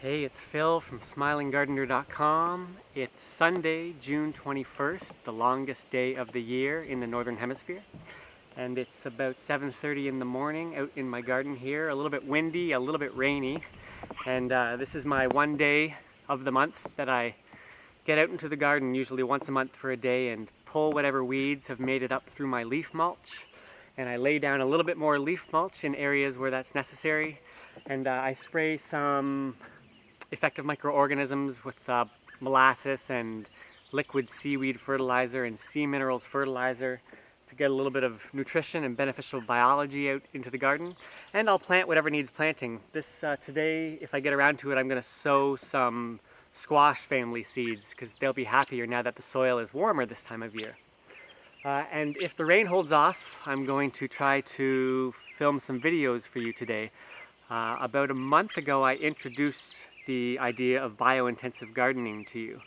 Hey, it's Phil from smilinggardener.com. It's Sunday, June 21st, the longest day of the year in the Northern Hemisphere. And it's about 7:30 in the morning out in my garden here. A little bit windy, a little bit rainy. And this is my one day of the month that I get out into the garden, usually once a month for a day, and pull whatever weeds have made it up through my leaf mulch. And I lay down a little bit more leaf mulch in areas where that's necessary. And I spray some effective microorganisms with molasses and liquid seaweed fertilizer and sea minerals fertilizer to get a little bit of nutrition and beneficial biology out into the garden. And I'll plant whatever needs planting. Today, if I get around to it, I'm going to sow some squash family seeds because they'll be happier now that the soil is warmer this time of year. And if the rain holds off, I'm going to try to film some videos for you today. About a month ago, I introduced the idea of biointensive gardening to you.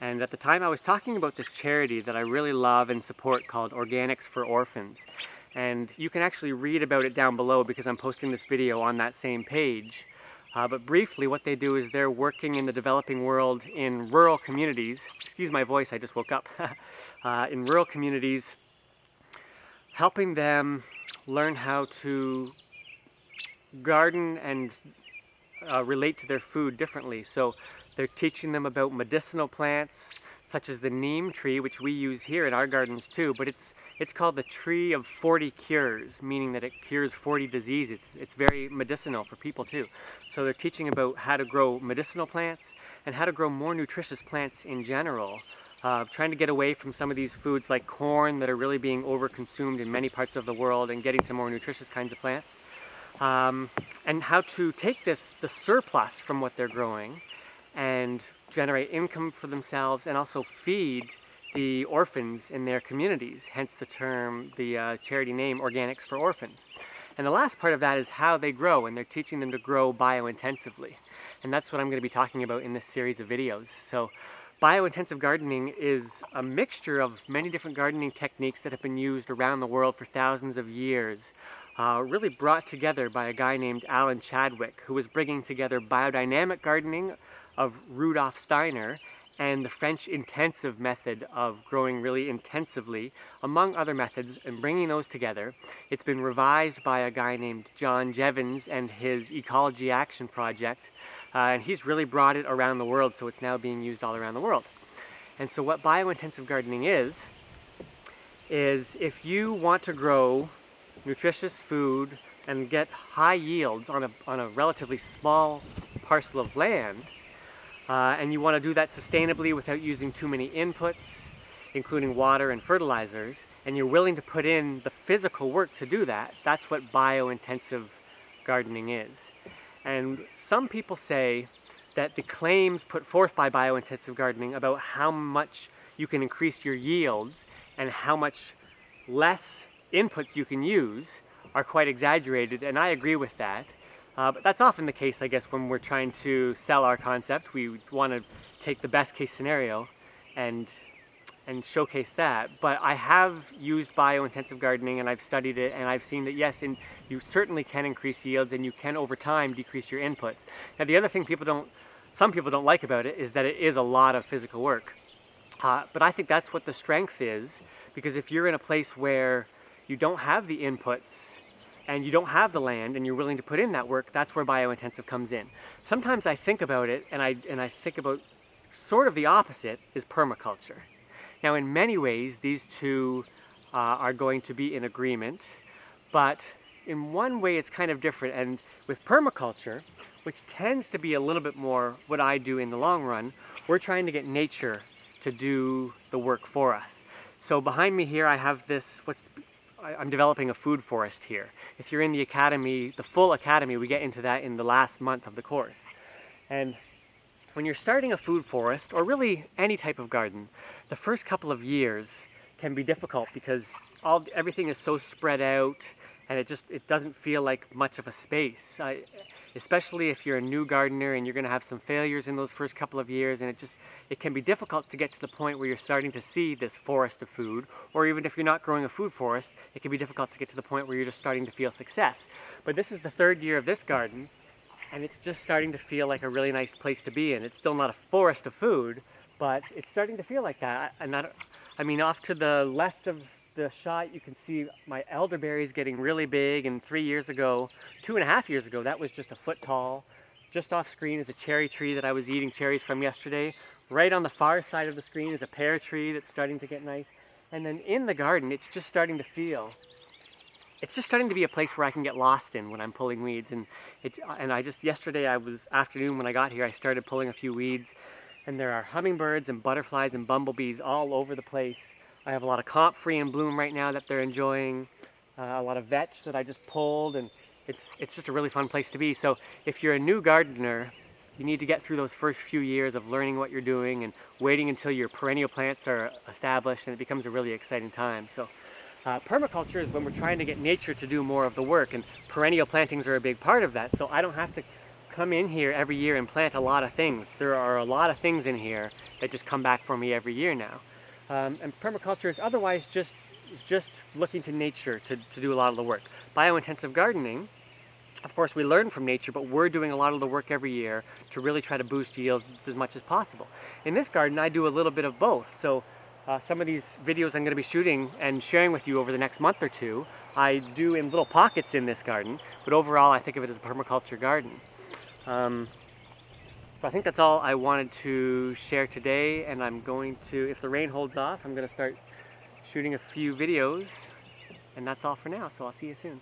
And at the time I was talking about this charity that I really love and support called Organics for Orphans. And you can actually read about it down below because I'm posting this video on that same page. But briefly, what they do is they're working in the developing world in rural communities. Excuse my voice, I just woke up. In rural communities, helping them learn how to garden and relate to their food differently. So they're teaching them about medicinal plants such as the neem tree, which we use here in our gardens too, but it's called the tree of 40 cures, meaning that it cures 40 diseases. It's very medicinal for people too. So they're teaching about how to grow medicinal plants and how to grow more nutritious plants in general, trying to get away from some of these foods like corn that are really being overconsumed in many parts of the world and getting to more nutritious kinds of plants. And how to take the surplus from what they're growing and generate income for themselves and also feed the orphans in their communities, hence the term, the charity name, Organics for Orphans. And the last part of that is how they grow, and they're teaching them to grow biointensively. And that's what I'm going to be talking about in this series of videos. So biointensive gardening is a mixture of many different gardening techniques that have been used around the world for thousands of years. Really brought together by a guy named Alan Chadwick, who was bringing together biodynamic gardening of Rudolf Steiner and the French intensive method of growing really intensively, among other methods, and bringing those together. It's been revised by a guy named John Jevons and his Ecology Action Project, and he's really brought it around the world, so it's now being used all around the world. And so what biointensive gardening is if you want to grow nutritious food and get high yields on a relatively small parcel of land, and you want to do that sustainably without using too many inputs, including water and fertilizers, and you're willing to put in the physical work to do that, that's what biointensive gardening is. And some people say that the claims put forth by biointensive gardening about how much you can increase your yields and how much less inputs you can use are quite exaggerated, and I agree with that. But that's often the case, I guess, when we're trying to sell our concept. We want to take the best case scenario and showcase that. But I have used biointensive gardening and I've studied it, and I've seen that yes, you certainly can increase yields and you can over time decrease your inputs. Now the other thing some people don't like about it is that it is a lot of physical work. But I think that's what the strength is, because if you're in a place where you don't have the inputs and you don't have the land and you're willing to put in that work, that's where biointensive comes in. Sometimes I think about it and I think about sort of the opposite is permaculture. Now in many ways these two are going to be in agreement, but in one way it's kind of different. And with permaculture, which tends to be a little bit more what I do in the long run, we're trying to get nature to do the work for us. So behind me here I have this, I'm developing a food forest here. If you're in the academy, the full academy, we get into that in the last month of the course. And when you're starting a food forest, or really any type of garden, the first couple of years can be difficult because everything is so spread out and it doesn't feel like much of a space. Especially if you're a new gardener and you're going to have some failures in those first couple of years, and it can be difficult to get to the point where you're starting to see this forest of food, or even if you're not growing a food forest, it can be difficult to get to the point where you're just starting to feel success. But this is the third year of this garden, and it's just starting to feel like a really nice place to be in. It's still not a forest of food, but it's starting to feel like that. I mean, off to the left of the shot, you can see my elderberries getting really big, and 2.5 years ago, that was just a foot tall. Just off screen is a cherry tree that I was eating cherries from yesterday. Right on the far side of the screen is a pear tree that's starting to get nice. And then in the garden, it's just starting to be a place where I can get lost in when I'm pulling weeds. And yesterday afternoon when I got here, I started pulling a few weeds, and there are hummingbirds and butterflies and bumblebees all over the place. I have a lot of comfrey in bloom right now that they're enjoying, a lot of vetch that I just pulled, and it's just a really fun place to be. So if you're a new gardener, you need to get through those first few years of learning what you're doing and waiting until your perennial plants are established, and it becomes a really exciting time. So permaculture is when we're trying to get nature to do more of the work, and perennial plantings are a big part of that. So I don't have to come in here every year and plant a lot of things. There are a lot of things in here that just come back for me every year now. And permaculture is otherwise just looking to nature to do a lot of the work. Biointensive gardening, of course, we learn from nature, but we're doing a lot of the work every year to really try to boost yields as much as possible. In this garden, I do a little bit of both. So some of these videos I'm going to be shooting and sharing with you over the next month or two, I do in little pockets in this garden, but overall I think of it as a permaculture garden. So I think that's all I wanted to share today, and I'm going to, if the rain holds off, I'm going to start shooting a few videos, and that's all for now, so I'll see you soon.